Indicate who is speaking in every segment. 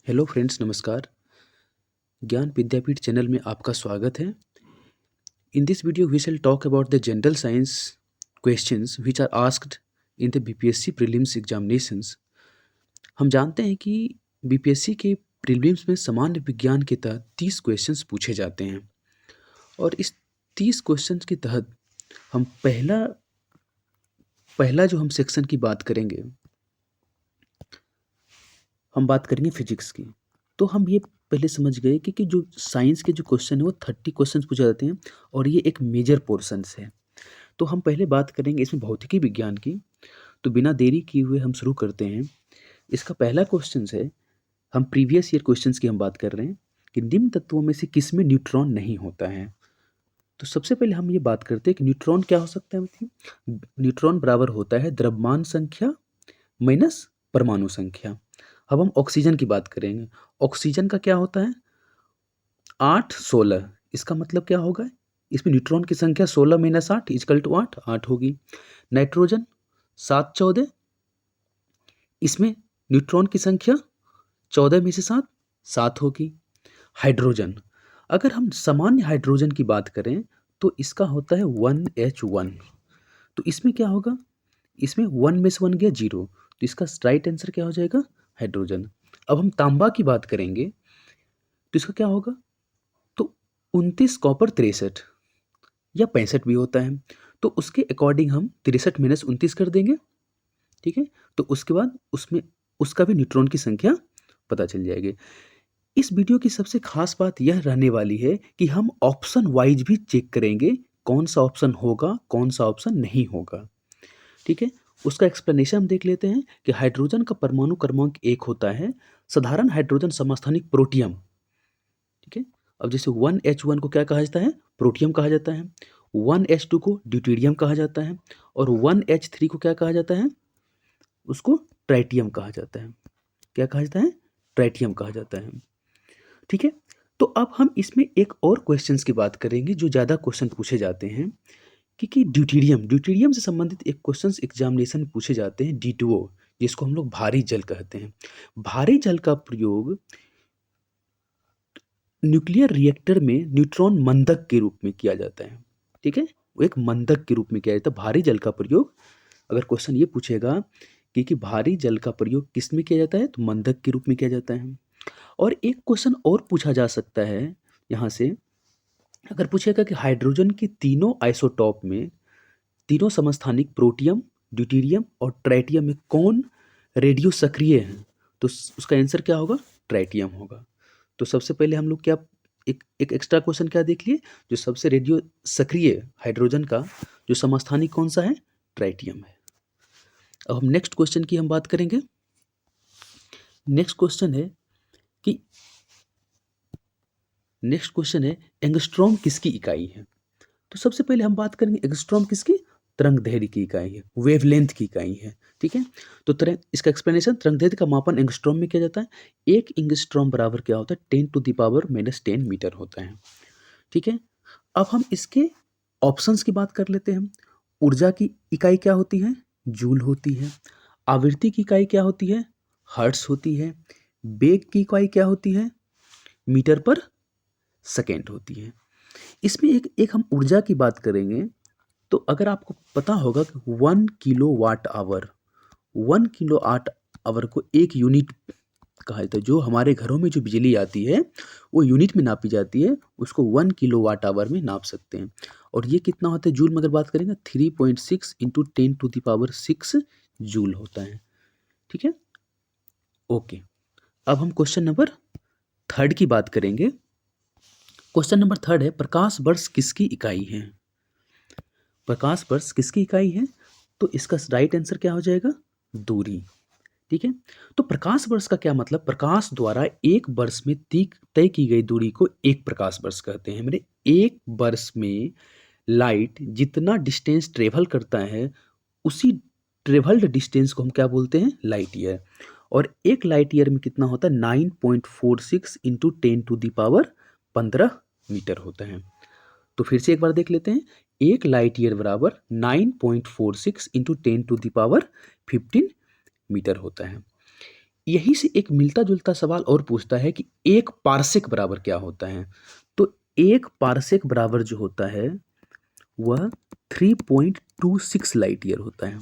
Speaker 1: Hello friends, नमस्कार। ज्ञान विद्यापीठ channel में आपका स्वागत है। In this video we shall talk about the general science questions which are asked in the BPSC prelims examinations. हम जानते हैं कि बीपीएससी के प्रीलिम्स में सामान्य विज्ञान के तहत 30 क्वेश्चंस पूछे जाते हैं और इस 30 क्वेश्चंस के तहत हम पहला पहला जो हम सेक्शन की बात करेंगे, हम बात करेंगे फिजिक्स की। तो हम ये पहले समझ गए कि जो साइंस के जो क्वेश्चन है वो 30 क्वेश्चन पूछे जाते हैं और ये एक मेजर पोर्शंस है। तो हम पहले बात करेंगे इसमें भौतिकी विज्ञान की। तो बिना देरी किए हुए हम शुरू करते हैं। इसका पहला क्वेश्चन है, हम प्रीवियस ईयर क्वेश्चंस की हम बात कर रहे हैं कि निम्न तत्वों में से किस में न्यूट्रॉन नहीं होता है। तो सबसे पहले हम ये बात करते हैं कि न्यूट्रॉन क्या हो सकता है। न्यूट्रॉन बराबर होता है द्रव्यमान संख्या माइनस परमाणु संख्या। अब हम ऑक्सीजन की बात करेंगे। ऑक्सीजन का क्या होता है 8 16। इसका मतलब क्या होगा, इसमें न्यूट्रॉन की संख्या 16 माइनस 8 इक्वल टू 8 8 होगी। नाइट्रोजन 7 14, इसमें न्यूट्रॉन की संख्या 14 में से 7 7 होगी। हाइड्रोजन, अगर हम सामान्य हाइड्रोजन की बात करें तो इसका होता है 1H1। तो इसमें क्या होगा, इसमें 1 में से 1 गया 0, तो इसका राइट आंसर क्या हो जाएगा हाइड्रोजन। अब हम तांबा की बात करेंगे तो इसका क्या होगा, तो 29 कॉपर 63 या 65 भी होता है। तो उसके अकॉर्डिंग हम 63 माइनस 29 कर देंगे, ठीक है। तो उसके बाद उसमें उसका भी न्यूट्रॉन की संख्या पता चल जाएगी। इस वीडियो की सबसे खास बात यह रहने वाली है कि हम ऑप्शन वाइज भी चेक करेंगे कौन सा ऑप्शन होगा कौन सा ऑप्शन नहीं होगा, ठीक है। उसका एक्सप्लेनेशन हम देख लेते हैं कि हाइड्रोजन का परमाणु क्रमांक 1 होता है साधारण हाइड्रोजन समस्थानिक प्रोटियम, ठीक है। अब जैसे 1H1 को क्या कहा जाता है, प्रोटियम कहा जाता है। 1H2 को ड्यूटेरियम कहा जाता है और 1H3 को क्या कहा जाता है, उसको ट्राइटियम कहा जाता है। क्या कहा जाता है, ट्राइटियम कहा जाता है, ठीक है। तो अब हम इसमें एक और क्वेश्चंस की बात करेंगे जो ज़्यादा क्वेश्चन पूछे जाते हैं कि ड्यूटेरियम से संबंधित एक क्वेश्चंस एग्जामिनेशन में पूछे जाते हैं D2O, जिसको हम लोग भारी जल कहते हैं। भारी जल का प्रयोग न्यूक्लियर रिएक्टर में न्यूट्रॉन मंदक के रूप में किया जाता है, ठीक है। वो एक मंदक के रूप में किया जाता है भारी जल का प्रयोग। अगर क्वेश्चन ये पूछेगा कि भारी जल का प्रयोग किस में किया जाता है, तो मंदक के रूप में किया जाता है। और एक क्वेश्चन और पूछा जा सकता है यहाँ से, अगर पूछेगा कि हाइड्रोजन के तीनों आइसोटॉप में, तीनों समस्थानिक प्रोटियम ड्यूटेरियम और ट्राइटियम में कौन रेडियो सक्रिय है, तो उसका आंसर क्या होगा, ट्राइटियम होगा। तो सबसे पहले हम लोग क्या एक एक्स्ट्रा क्वेश्चन क्या देख लिए, जो सबसे रेडियो सक्रिय हाइड्रोजन का जो समस्थानिक कौन सा है, ट्राइटियम है। अब हम नेक्स्ट क्वेश्चन की हम बात करेंगे। नेक्स्ट क्वेश्चन है कि एंगस्ट्रॉम किसकी इकाई है। तो सबसे पहले हम बात करेंगे एंगस्ट्रॉम किसकी, तरंग दैर्ध्य की इकाई है, वेवलेंथ की इकाई है, ठीक है। तो तरंग, इसका एक्सप्लेनेशन, तरंग दैर्ध्य का मापन एंगस्ट्रॉम में किया जाता है। एक एंगस्ट्रॉम बराबर क्या होता है, 10⁻⁻10 मीटर होता है, ठीक है। अब हम इसके ऑप्शंस की बात कर लेते हैं। ऊर्जा की इकाई क्या होती है, जूल होती है। आवृत्ति की इकाई क्या होती है, हर्ट्ज होती है। वेग की इकाई क्या होती है, मीटर पर सेकेंड होती है। इसमें एक हम ऊर्जा की बात करेंगे तो अगर आपको पता होगा कि 1 किलो वाट आवर को एक यूनिट कहा जाता है। जो हमारे घरों में जो बिजली आती है वो यूनिट में नापी जाती है, उसको 1 किलो वाट आवर में नाप सकते हैं। और ये कितना होता है जूल में अगर बात करेंगे, 3.6 इंटू 10⁻6 जूल होता है, ठीक है। ओके, अब हम क्वेश्चन नंबर 3 की बात करेंगे। क्वेश्चन नंबर 3 है, प्रकाश वर्ष किसकी इकाई है। प्रकाश वर्ष किसकी इकाई है, तो इसका राइट आंसर क्या हो जाएगा, दूरी, ठीक है। तो प्रकाश वर्ष का क्या मतलब, प्रकाश द्वारा एक वर्ष में तय की गई दूरी को एक प्रकाश वर्ष कहते हैं। मेरे एक वर्ष में लाइट जितना डिस्टेंस ट्रेवल करता है उसी ट्रेवल्ड डिस्टेंस को हम क्या बोलते हैं, लाइट ईयर। और एक लाइट ईयर में कितना होता है, 9.46 इंटू 10⁻15 मीटर होता है। तो फिर से एक बार देख लेते हैं, एक लाइट ईयर बराबर 9.46 इंटू 10⁻15 मीटर होता है। यहीं से एक मिलता-जुलता सवाल और पूछता है कि 1 पारसेक बराबर क्या होता है? तो 1 पारसेक बराबर जो होता है, वह 3.26 लाइट ईयर होता है।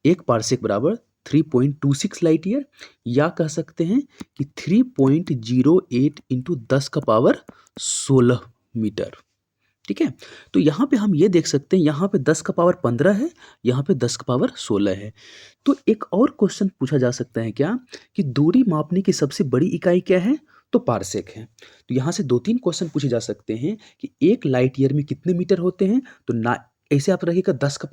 Speaker 1: 1 पारसेक बराबर 3.26 लाइट ईयर, या कह सकते हैं कि 3.08 इंटू 10 का पावर 16 मीटर। ठीक है? तो यहाँ पे हम ये देख सकते हैं, यहाँ पे 10 का पावर 15 है, यहाँ पे 10 का पावर 16 है। तो एक और क्वेश्चन पूछा जा सकता है क्या, कि दूरी मापने की सबसे बड़ी इकाई क्या है? तो पारसेक है। तो यहाँ से 2-3 क्वेश्चन पूछे जा सकते हैं कि 1 लाइट ईयर में कितने मीटर होते हैं? तो ना ऐसे आप रखिएगा, 10 का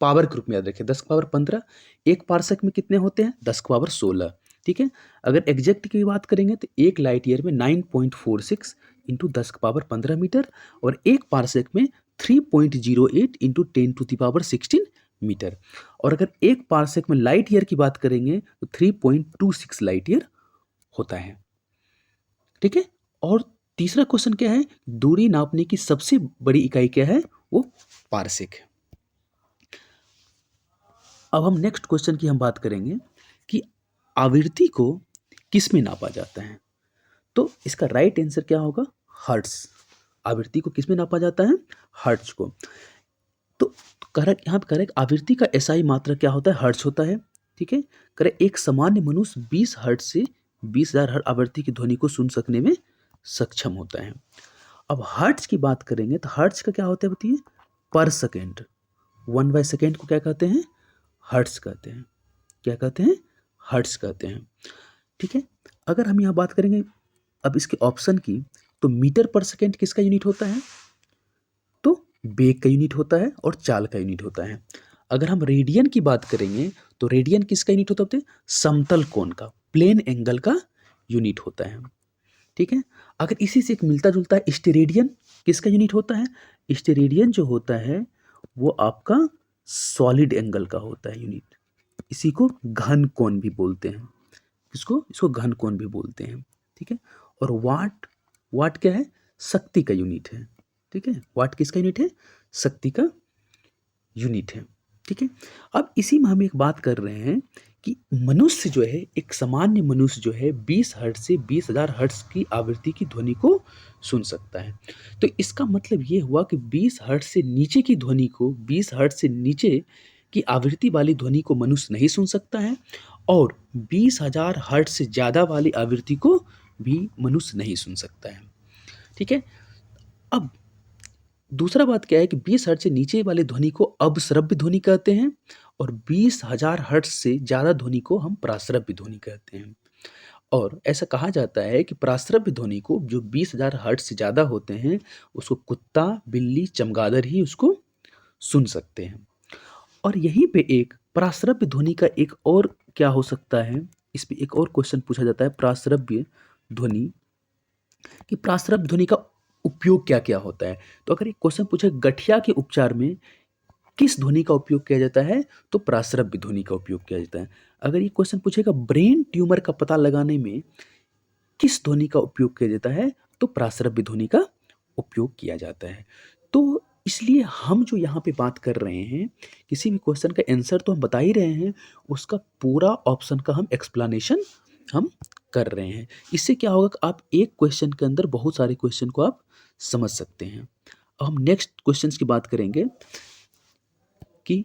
Speaker 1: पावर के रूप में याद रखिए, 10 का पावर 15, 1 पारसेक में कितने होते हैं? 10 का पावर 16। ठीक है? अगर एग्जैक्ट की बात करेंगे तो 1 लाइट ईयर में 9.46 इंटू 10 का पावर 15 मीटर, और 1 पारसेक में 3.08 into 10 to the power 16 metre. और अगर 1 पारसेक में लाइट ईयर की बात करेंगे तो 3.26 लाइट ईयर होता है। ठीक है? और तीसरा क्वेश्चन क्या है? दूरी नापने की सबसे बड़ी इकाई क्या है? वो पारसेक है। अब हम नेक्स्ट क्वेश्चन की हम बात करेंगे कि आवृत्ति को किस में नापा जाता है? तो इसका राइट आंसर क्या होगा? हर्ट्ज। आवृत्ति को किस में नापा जाता है? हर्ट्ज को। तो करेक्ट, यहाँ पे करेक्ट, आवृत्ति का एसआई मात्रा क्या होता है? हर्ट्ज होता है। ठीक है? करेक्ट, एक सामान्य मनुष्य 20 हर्ट्ज से 20,000 हर्ट्ज आवृत्ति की ध्वनि को सुन सकने में सक्षम होता है। अब हर्ट्ज की बात करेंगे तो हर्ट्ज का क्या होता है बताइए? पर सेकेंड। 1/सेकेंड को क्या कहते हैं? हर्ट्ज कहते हैं। क्या कहते हैं? हर्ट्ज कहते हैं। ठीक है? अगर हम यहाँ बात करेंगे अब इसके ऑप्शन की, तो मीटर पर सेकेंड किसका यूनिट होता है? तो बेग का यूनिट होता है और चाल का यूनिट होता है। अगर हम रेडियन की बात करेंगे तो रेडियन किसका यूनिट होता है? समतल कोण का, प्लेन एंगल का यूनिट होता है। ठीक है? अगर इसी से एक मिलता जुलता है स्टेरेडियन, किसका यूनिट होता है? स्टेरेडियन जो होता है वो आपका सॉलिड एंगल का होता है यूनिट। इसी को घन कोण भी बोलते हैं। इसको घन कोण भी बोलते हैं। ठीक है? और वाट, वाट क्या है? शक्ति का यूनिट है। ठीक है? वाट किसका यूनिट है? शक्ति का यूनिट है। ठीक है? अब इसी में हम एक बात कर रहे हैं कि मनुष्य जो है, एक सामान्य मनुष्य जो है 20 हर्ट्ज से 20,000 हर्ट्ज की आवृत्ति की ध्वनि को सुन सकता है। तो इसका मतलब ये हुआ कि 20 हर्ट्ज से नीचे की ध्वनि को, 20 हर्ट्ज से नीचे की आवृत्ति वाली ध्वनि को मनुष्य नहीं सुन सकता है, और 20,000 हर्ट्ज से ज़्यादा वाली आवृत्ति को भी मनुष्य नहीं सुन सकता है। ठीक है? अब दूसरा बात क्या है कि 20 हर्ट्ज से नीचे वाले ध्वनि को अपश्रव्य ध्वनि कहते हैं, और 20,000 हर्ट्ज से ज़्यादा ध्वनि को हम प्राश्रव्य ध्वनि कहते हैं। और ऐसा कहा जाता है कि प्राश्रव्य ध्वनि को, जो 20,000 हर्ट्ज से ज़्यादा होते हैं, उसको कुत्ता, बिल्ली, चमगादड़ ही उसको सुन सकते हैं। और यहीं पे एक प्राश्रव्य ध्वनि का एक और क्या हो सकता है, इस पे एक और क्वेश्चन पूछा जाता है प्राश्रव्य ध्वनि, कि प्राश्रव्य ध्वनि का उपयोग क्या क्या होता है। तो अगर एक क्वेश्चन पूछे गठिया के उपचार में किस ध्वनि का उपयोग किया जाता है, तो प्राश्रव्य ध्वनि का उपयोग किया जाता है। अगर ये क्वेश्चन पूछेगा ब्रेन ट्यूमर का पता लगाने में किस ध्वनि का उपयोग किया जाता है, तो प्राश्रव्य ध्वनि का उपयोग किया जाता है। तो इसलिए हम जो यहाँ पे बात कर रहे हैं, किसी भी क्वेश्चन का आंसर तो हम बता ही रहे हैं, उसका पूरा ऑप्शन का हम एक्सप्लेनेशन हम कर रहे हैं। इससे क्या होगा कि आप एक क्वेश्चन के अंदर बहुत सारे क्वेश्चन को आप समझ सकते हैं। अब हम नेक्स्ट क्वेश्चंस की बात करेंगे कि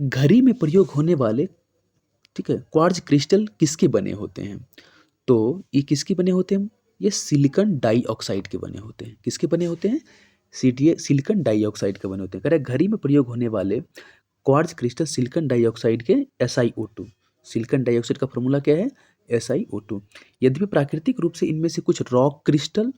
Speaker 1: घड़ी में प्रयोग होने वाले, ठीक है, क्वार्ट्ज क्रिस्टल किसके बने होते हैं? तो ये किसके बने होते हैं? ये सिलिकॉन डाइऑक्साइड के बने होते हैं। किसके बने होते हैं? सिलिकॉन डाइऑक्साइड के बने होते हैं। कह रहा है घड़ी में प्रयोग होने वाले क्वार्ट्ज क्रिस्टल सिलिकॉन डाइऑक्साइड के SiO2। सिलिकॉन डाइऑक्साइड का फॉर्मूला क्या है? SiO2। यद्यपि प्राकृतिक रूप से इनमें से कुछ रॉक क्रिस्टल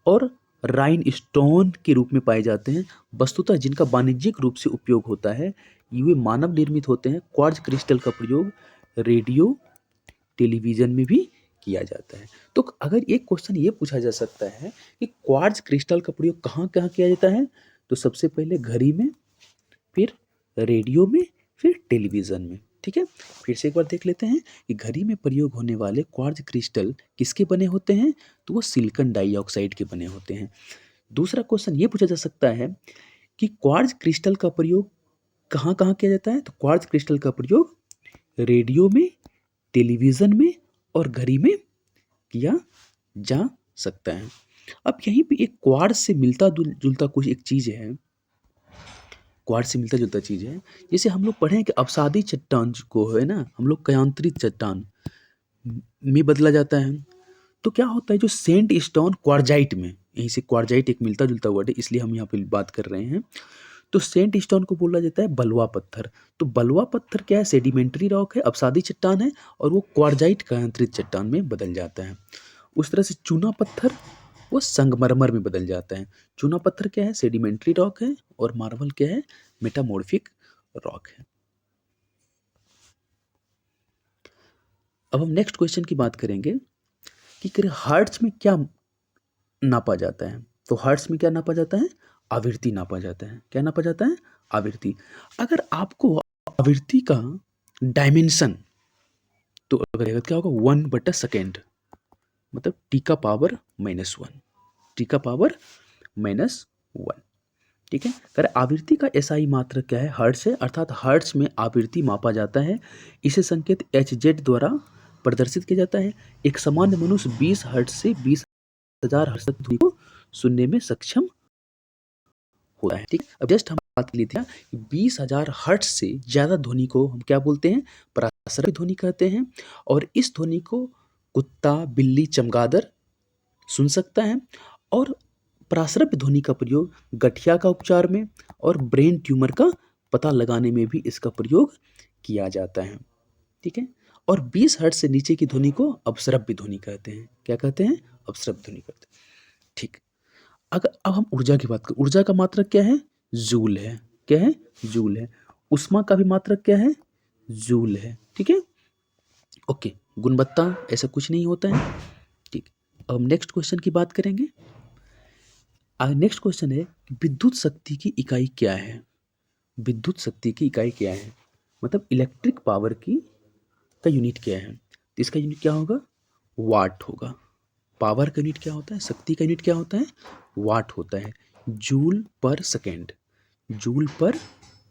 Speaker 1: और राइन स्टोन के रूप में पाए जाते हैं, वस्तुतः जिनका वाणिज्यिक रूप से उपयोग होता है, ये मानव निर्मित होते हैं। क्वार्ट्ज क्रिस्टल का प्रयोग रेडियो, टेलीविजन में भी किया जाता है। तो अगर एक क्वेश्चन ये पूछा जा सकता है कि क्वार्ट्ज क्रिस्टल का प्रयोग कहाँ कहाँ किया जाता है, तो सबसे पहले घड़ी में, फिर रेडियो में, फिर टेलीविजन में। ठीक है? फिर से एक बार देख लेते हैं कि घड़ी में प्रयोग होने वाले क्वार्ट्ज क्रिस्टल किसके बने होते हैं, तो वो सिलिकॉन डाइऑक्साइड के बने होते हैं। दूसरा क्वेश्चन ये पूछा जा सकता है कि क्वार्ट्ज क्रिस्टल का प्रयोग कहाँ कहाँ किया जाता है, तो क्वार्ट्ज क्रिस्टल का प्रयोग रेडियो में, टेलीविज़न में और घड़ी में किया जा सकता है। अब यहीं पे एक क्वार्ट्ज से मिलता जुलता कुछ एक चीज़ है, क्वार्ट्ज से मिलता जुलता चीज़ है। जैसे हम लोग पढ़े हैं कि अवसादी चट्टान को है ना, हम लोग कयांतरित चट्टान में बदला जाता है। तो क्या होता है जो सेंट स्टोन क्वार्जाइट में, यहीं से क्वार्जाइट एक मिलता जुलता वर्ड है, इसलिए हम यहाँ पे बात कर रहे हैं। तो सेंट स्टोन को बोला जाता है बलुआ पत्थर। तो बलुआ पत्थर क्या है, सेडिमेंट्री रॉक है, अवसादी चट्टान है, और वो क्वार्जाइट कयांतरित चट्टान में बदल जाता है। उस तरह से चूना पत्थर वो संगमरमर में बदल जाता है। चूना पत्थर क्या है, सेडिमेंट्री रॉक है, और मार्बल क्या है, मेटामॉर्फिक रॉक है। अब हम नेक्स्ट क्वेश्चन की बात करेंगे कि हर्ट्ज में क्या नापा जाता है। तो हर्ट्ज में क्या नापा जाता है, आवृत्ति नापा जाता है। क्या नापा जाता है, आवृत्ति। अगर आपको आवृत्ति का डायमेंशन, तो अगर क्या होगा 1/सेकेंड, मतलब टी का पावर -1, टी का पावर -1, ठीक है। अगर आवृत्ति का एसआई मात्रक क्या है, हर्ट्ज है, अर्थात हर्ट्ज में आवृत्ति मापा जाता है। इसे संकेत Hz द्वारा प्रदर्शित किया जाता है। एक सामान्य मनुष्य 20 हर्ट्ज से 20,000 हर्ट्ज तक ध्वनि को सुनने में सक्षम होता है, ठीक है। अब जस्ट हम बात कर ली थी कि 20,000 हर्ट्ज से ज्यादा ध्वनि को हम क्या बोलते हैं, पराश्रव्य ध्वनि कहते हैं। और इस ध्वनि को कुत्ता, बिल्ली, चमगादड़ सुन सकता है। और पराश्रव्य ध्वनि का प्रयोग गठिया का उपचार में और ब्रेन ट्यूमर का पता लगाने में भी इसका प्रयोग किया जाता है, ठीक है। और 20 हर्ट्ज से नीचे की ध्वनि को अपश्रव्य ध्वनि कहते हैं। क्या कहते हैं, अपश्रव्य ध्वनि कहते हैं, ठीक। अगर अब हम ऊर्जा की बात करें, ऊर्जा का मात्रक क्या है, जूल है। क्या है, जूल है। उष्मा का भी मात्रक क्या है, जूल है, ठीक है। ओके, गुणवत्ता ऐसा कुछ नहीं होता है, ठीक। अब हम नेक्स्ट क्वेश्चन की बात करेंगे। नेक्स्ट क्वेश्चन है विद्युत शक्ति की इकाई क्या है। विद्युत शक्ति की इकाई क्या है, मतलब इलेक्ट्रिक पावर की का यूनिट क्या है। तो इसका यूनिट क्या होगा, वाट होगा। पावर का यूनिट क्या होता है, शक्ति का यूनिट क्या होता है, वाट होता है। जूल पर सेकेंड, जूल पर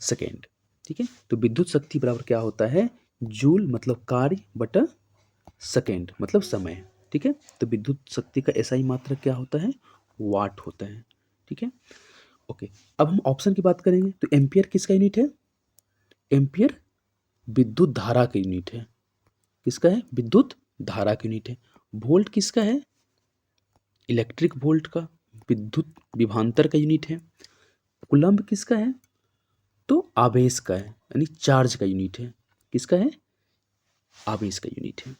Speaker 1: सेकेंड, ठीक है। तो विद्युत शक्ति बराबर क्या होता है, जूल मतलब कार्य बटा सेकेंड मतलब समय, ठीक है। तो विद्युत शक्ति का एसआई मात्रक क्या होता है, वाट होता है, ठीक है। ओके, अब हम ऑप्शन की बात करेंगे। तो एम्पियर किसका यूनिट है, एम्पियर विद्युत धारा का यूनिट है। किसका है, विद्युत धारा का यूनिट है। वोल्ट किसका है, इलेक्ट्रिक वोल्ट का, विद्युत विभवांतर का यूनिट है। कूलम्ब किसका है, तो आवेश का है, यानी चार्ज का यूनिट है। किसका है, आवेश का यूनिट है।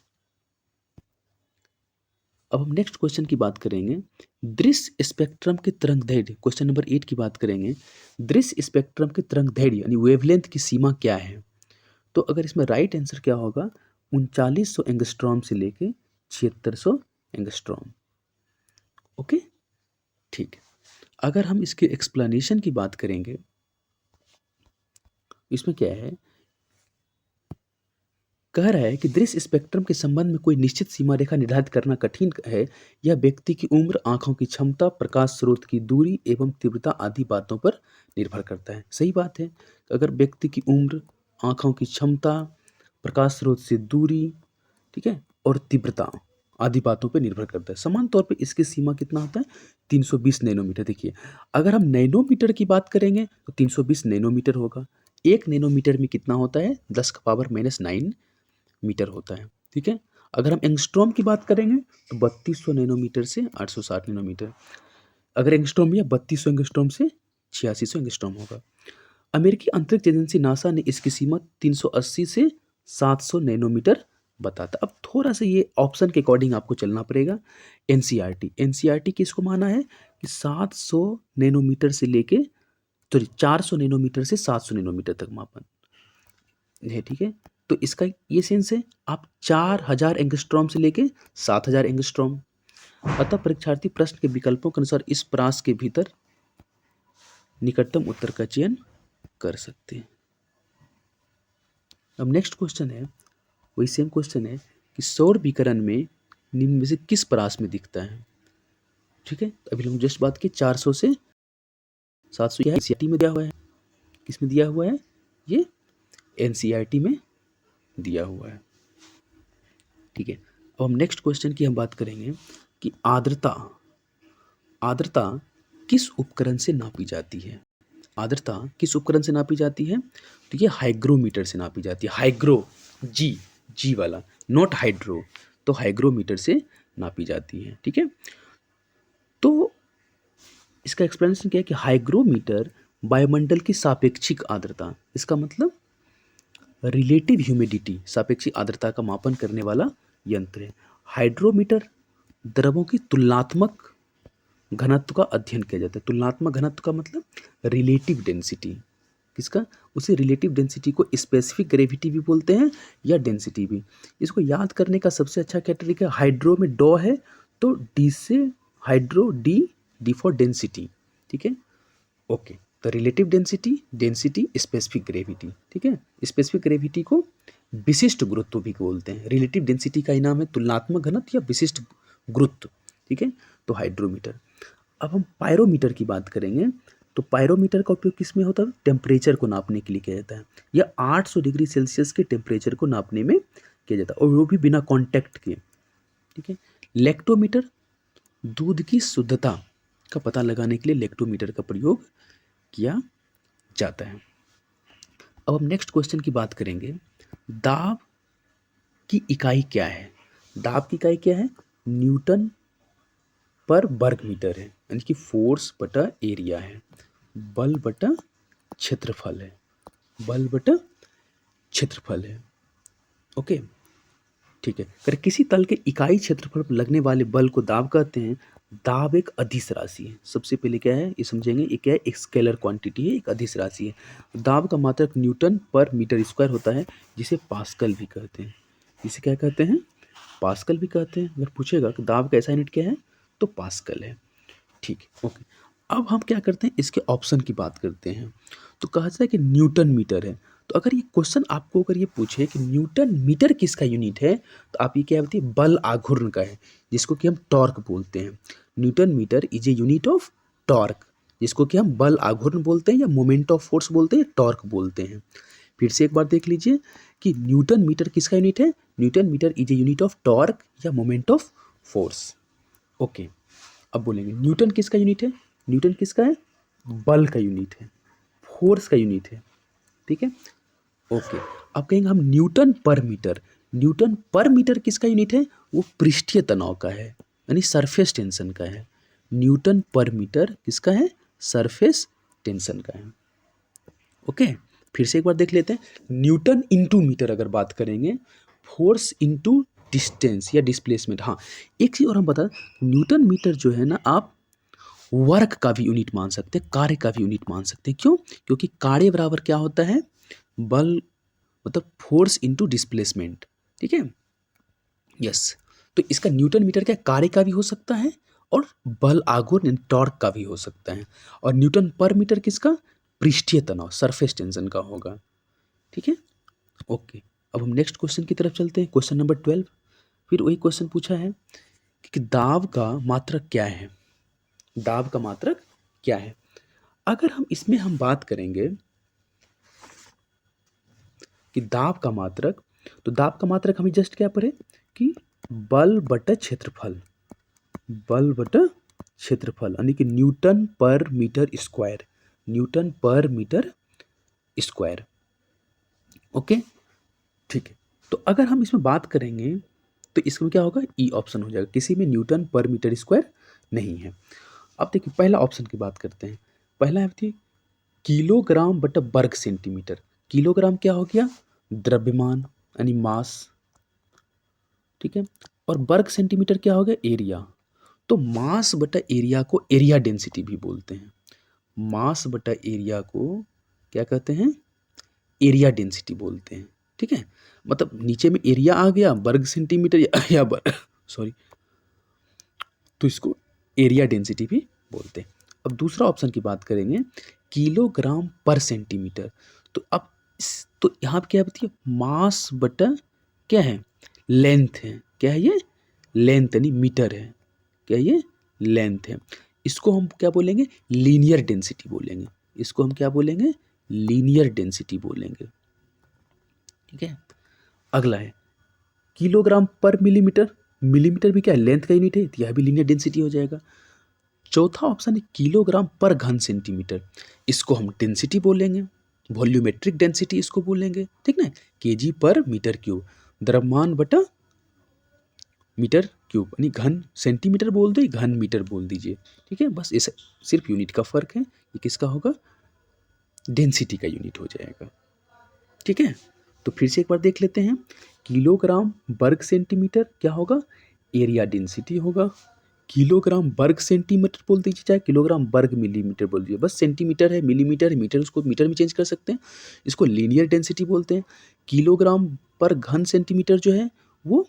Speaker 1: अब हम नेक्स्ट क्वेश्चन की बात करेंगे। दृश्य स्पेक्ट्रम के तरंग दैर्ध्य, क्वेश्चन नंबर 8 की बात करेंगे। दृश्य स्पेक्ट्रम के तरंग दैर्ध्य यानी वेवलेंथ की सीमा क्या है। तो अगर इसमें राइट आंसर क्या होगा, 3900 एंगस्ट्रॉम से लेके 7600 एंगस्ट्रॉम। ओके, ठीक है। अगर हम इसके एक्सप्लेनेशन की बात करेंगे, इसमें क्या है, कह रहा है कि दृश्य स्पेक्ट्रम के संबंध में कोई निश्चित सीमा रेखा निर्धारित करना कठिन है। यह व्यक्ति की उम्र, आंखों की क्षमता, प्रकाश स्रोत की दूरी एवं तीव्रता आदि बातों पर निर्भर करता है। सही बात है। अगर व्यक्ति की उम्र, आंखों की क्षमता, प्रकाश स्रोत से दूरी, ठीक है, और तीव्रता आदि बातों पर निर्भर करता है। समान तौर पे इसकी सीमा कितना होता है, 320 नैनोमीटर। देखिए, अगर हम नैनोमीटर की बात करेंगे तो 320 नैनोमीटर होगा। 1 नैनोमीटर में कितना होता है, 10⁻⁹ मीटर होता है, ठीक है। अगर हम एंगस्ट्रॉम की बात करेंगे तो 3200 नैनोमीटर से 860 नैनोमीटर। अगर एंगस्ट्रॉम या 3200 एंगस्ट्रॉम से 8600 एंगस्ट्रॉम होगा। अमेरिकी अंतरिक्ष एजेंसी नासा ने इसकी सीमा 380 से 700 नैनोमीटर बताता। अब थोड़ा सा ये ऑप्शन के अकॉर्डिंग आपको चलना पड़ेगा। एनसीईआरटी, एनसीईआरटी किसको माना है कि 700 नैनोमीटर से लेके, सॉरी 400 नैनोमीटर से 700 नैनोमीटर तक मापन है, ठीक है। तो इसका ये सेंस है, आप 4000 एंगस्ट्रॉम से लेके 7000 एंगस्ट्रॉम। अतः परीक्षार्थी प्रश्न के विकल्पों के अनुसार इस प्रास के भीतर निकटतम उत्तर का चयन कर सकते हैं। अब नेक्स्ट क्वेश्चन है, वही सेम क्वेश्चन है कि सौर विकिरण में निम्न में से किस प्रास में दिखता है, ठीक है। अभी हम जस्ट बात की 400 से 700, यह एनसीईआरटी में दिया हुआ है। किस में दिया हुआ है, ये एनसीईआरटी में दिया हुआ है। ठीक है। अब हम नेक्स्ट क्वेश्चन की हम बात करेंगे कि आर्द्रता आर्द्रता किस उपकरण से नापी जाती है। आर्द्रता किस उपकरण से नापी जाती है? तो ये हाइग्रोमीटर से नापी जाती है। हाइग्रो, जी जी वाला, नॉट हाइड्रो। तो हाइग्रोमीटर से नापी जाती है। ठीक है। तो इसका एक्सप्लेनेशन क्या है कि हाइग्रोमीटर वायुमंडल की सापेक्षिक आर्द्रता, इसका मतलब रिलेटिव ह्यूमिडिटी, सापेक्षिक आर्द्रता का मापन करने वाला यंत्र है। हाइड्रोमीटर द्रवों की तुलनात्मक घनत्व का अध्ययन किया जाता है। तुलनात्मक घनत्व का मतलब रिलेटिव डेंसिटी, किसका? उसी रिलेटिव डेंसिटी को स्पेसिफिक ग्रेविटी भी बोलते हैं या डेंसिटी भी। इसको याद करने का सबसे अच्छा क्या तरीका है? हाइड्रो में डॉ है तो डी से hydro, D D for density. ठीक है, ओके। तो relative density, density, specific gravity. ठीक है, स्पेसिफिक ग्रेविटी को विशिष्ट गुरुत्व भी बोलते हैं। रिलेटिव डेंसिटी का ही नाम है तुलनात्मक घनत्व या विशिष्ट गुरुत्व। ठीक है, तो हाइड्रोमीटर। अब हम पायरोमीटर की बात करेंगे। तो पायरोमीटर का उपयोग किस में होता है? टेम्परेचर को नापने के लिए किया जाता है, या 800 डिग्री सेल्सियस के टेम्परेचर को नापने में किया जाता है, और वो भी बिना कांटेक्ट के। ठीक है। लेक्टोमीटर दूध की शुद्धता का पता लगाने के लिए लेक्टोमीटर का प्रयोग किया जाता है। अब हम नेक्स्ट क्वेश्चन की बात करेंगे। दाब की इकाई क्या है? दाब की इकाई क्या है? न्यूटन पर वर्ग मीटर है, यानी कि फोर्स बटा एरिया है। बल बटा क्षेत्रफल है, बल बटा क्षेत्रफल है। ओके, ठीक है। अगर किसी तल के इकाई क्षेत्रफल पर लगने वाले बल को दाब कहते हैं। दाब एक अदिश राशि है। सबसे पहले क्या है ये समझेंगे, ये क्या है? एक स्केलर क्वांटिटी है, एक अदिश राशि है। दाब का मात्रक न्यूटन पर मीटर स्क्वायर होता है, जिसे पास्कल भी कहते हैं। इसे क्या कहते हैं? पास्कल भी कहते हैं। अगर पूछेगा कि दाब का ऐसा यूनिट क्या है, तो पास्कल है। ठीक है, ओके। अब हम क्या करते हैं, इसके ऑप्शन की बात करते हैं। तो कहा जाता है कि न्यूटन मीटर है। तो अगर ये क्वेश्चन आपको अगर ये पूछे कि न्यूटन मीटर किसका यूनिट है, तो आप ये क्या बताइए? बल आघूर्ण का है, जिसको कि हम टॉर्क बोलते हैं। Newton metre is a unit of torque, जिसको कि हम बल आघूर्ण बोलते हैं, या मोमेंट ऑफ फोर्स बोलते हैं, टॉर्क बोलते हैं। फिर से एक बार देख लीजिए कि न्यूटन मीटर किसका यूनिट है? Newton metre is a unit of torque या मोमेंट ऑफ फोर्स। ओके, अब बोलेंगे न्यूटन किसका यूनिट है? न्यूटन किसका है? बल का यूनिट है, फोर्स का यूनिट है। ठीक है, ओके। अब कहेंगे हम न्यूटन पर मीटर। न्यूटन पर मीटर किसका यूनिट है? वो पृष्ठीय तनाव का है, यानी सरफेस टेंशन का है। न्यूटन पर मीटर किसका है? सरफेस टेंशन का है। ओके, फिर से एक बार देख लेते हैं। न्यूटन इंटू मीटर अगर बात करेंगे, फोर्स इंटू डिस्टेंस या डिस्प्लेसमेंट। हाँ, एक चीज़ और हम बता, न्यूटन मीटर जो है ना, आप वर्क का भी यूनिट मान सकते हैं, कार्य का भी यूनिट मान सकते हैं। क्यों? क्योंकि कार्य बराबर क्या होता है? बल मतलब फोर्स इंटू डिस्प्लेसमेंट। ठीक है, यस। तो इसका न्यूटन मीटर क्या कार्य का भी हो सकता है, और बल आघूर्ण टॉर्क का भी हो सकता है। और न्यूटन पर मीटर किसका? पृष्ठीय तनाव, सरफेस टेंशन का होगा। ठीक है, ओके। अब हम नेक्स्ट क्वेश्चन की तरफ चलते हैं, क्वेश्चन नंबर 12। फिर वही क्वेश्चन पूछा है कि दाब का मात्रक क्या है? दाब का मात्रक क्या है? अगर हम इसमें हम बात करेंगे कि दाब का मात्रक, तो दाब का मात्रक हमें जस्ट क्या पढ़े कि बल बटा क्षेत्रफल, बल बटा क्षेत्रफल, यानी कि न्यूटन पर मीटर स्क्वायर, न्यूटन पर मीटर स्क्वायर। ओके, ठीक है। तो अगर हम इसमें बात करेंगे तो इसमें क्या होगा? ई ऑप्शन हो जाएगा, किसी में न्यूटन पर मीटर स्क्वायर नहीं है। अब देखिए पहला ऑप्शन की बात करते हैं। पहला है किलोग्राम बटा वर्ग सेंटीमीटर। किलोग्राम क्या हो गया? द्रव्यमान यानी मास। ठीक है, और वर्ग सेंटीमीटर क्या हो गया? एरिया। तो मास बटा एरिया को एरिया डेंसिटी भी बोलते हैं। मास बटा एरिया को क्या कहते हैं? एरिया डेंसिटी बोलते हैं। ठीक है, मतलब नीचे में एरिया आ गया वर्ग सेंटीमीटर या सॉरी, तो इसको एरिया डेंसिटी भी बोलते हैं। अब दूसरा ऑप्शन की बात करेंगे, किलोग्राम पर सेंटीमीटर। तो अब तो यहाँ पे क्या बताइए? मास बटा क्या है? लेंथ है। क्या है ये? लेंथ, यानी मीटर है। क्या ये? लेंथ है। इसको हम क्या बोलेंगे? लीनियर डेंसिटी बोलेंगे। इसको हम क्या बोलेंगे? लीनियर डेंसिटी बोलेंगे। ठीक है, अगला है किलोग्राम पर मिलीमीटर, मिलीमीटर भी क्या है, लेंथ का यूनिट है, तो यह भी लीनियर डेंसिटी हो जाएगा। चौथा ऑप्शन है किलोग्राम पर घन सेंटीमीटर, इसको हम डेंसिटी बोलेंगे, वॉल्यूमेट्रिक डेंसिटी इसको बोलेंगे, ठीक ना। केजी पर मीटर क्यूब, द्रव्यमान बटा मीटर क्यूब, यानी घन सेंटीमीटर बोल दो, घन मीटर बोल दीजिए, ठीक है। बस इस सिर्फ यूनिट का फर्क है, ये किसका होगा, डेंसिटी का यूनिट हो जाएगा, ठीक है। तो फिर से एक बार देख लेते हैं, किलोग्राम वर्ग सेंटीमीटर क्या होगा, एरिया डेंसिटी होगा। किलोग्राम वर्ग सेंटीमीटर बोल दीजिए, चाहे किलोग्राम वर्ग मिलीमीटर बोल दीजिए, बस सेंटीमीटर है, मिलीमीटर है, मीटर, उसको मीटर में चेंज कर सकते हैं, इसको लीनियर डेंसिटी बोलते हैं। किलोग्राम पर घन सेंटीमीटर जो है वो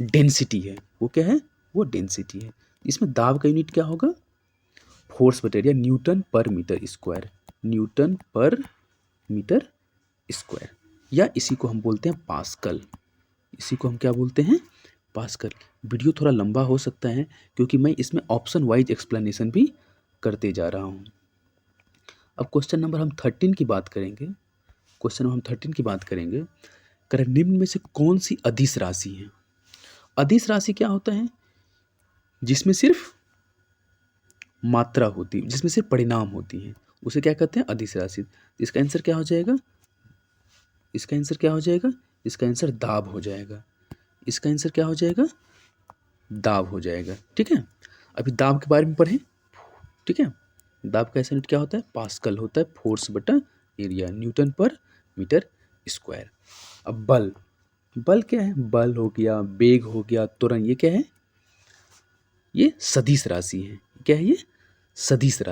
Speaker 1: डेंसिटी है, वो क्या है, वो डेंसिटी है। इसमें दाब का यूनिट क्या होगा, फोर्स बटा एरिया, न्यूटन पर मीटर स्क्वायर, न्यूटन पर मीटर स्क्वायर, या इसी को हम बोलते हैं पास्कल, इसी को हम क्या बोलते हैं, पास्कल। वीडियो थोड़ा लंबा हो सकता है क्योंकि मैं इसमें ऑप्शन वाइज एक्सप्लेनेशन भी करते जा रहा हूँ। अब क्वेश्चन नंबर हम 13 की बात करेंगे, क्वेश्चन हम 13 की बात करेंगे, कर निम्न में से कौन सी अदिश राशि है। अदिश राशि क्या होता है, जिसमें सिर्फ मात्रा होती है, जिसमें सिर्फ परिणाम होती है, उसे क्या कहते हैं, अदिश राशि। इसका आंसर क्या हो जाएगा, इसका आंसर क्या हो जाएगा, इसका आंसर दाब हो जाएगा, इसका आंसर क्या हो जाएगा, दाब हो जाएगा, ठीक है। अभी दाब के बारे में पढ़ें, ठीक है। दाब का ऐसा यूनिट क्या होता है, पास्कल होता है, फोर्स बटा एरिया, न्यूटन पर मीटर स्क्वायर। अब बल, बल क्या है, बल हो गया, वेग हो गया, त्वरण, ये क्या है, ये सदिश राशि है, क्या है ये, सदिश राशि।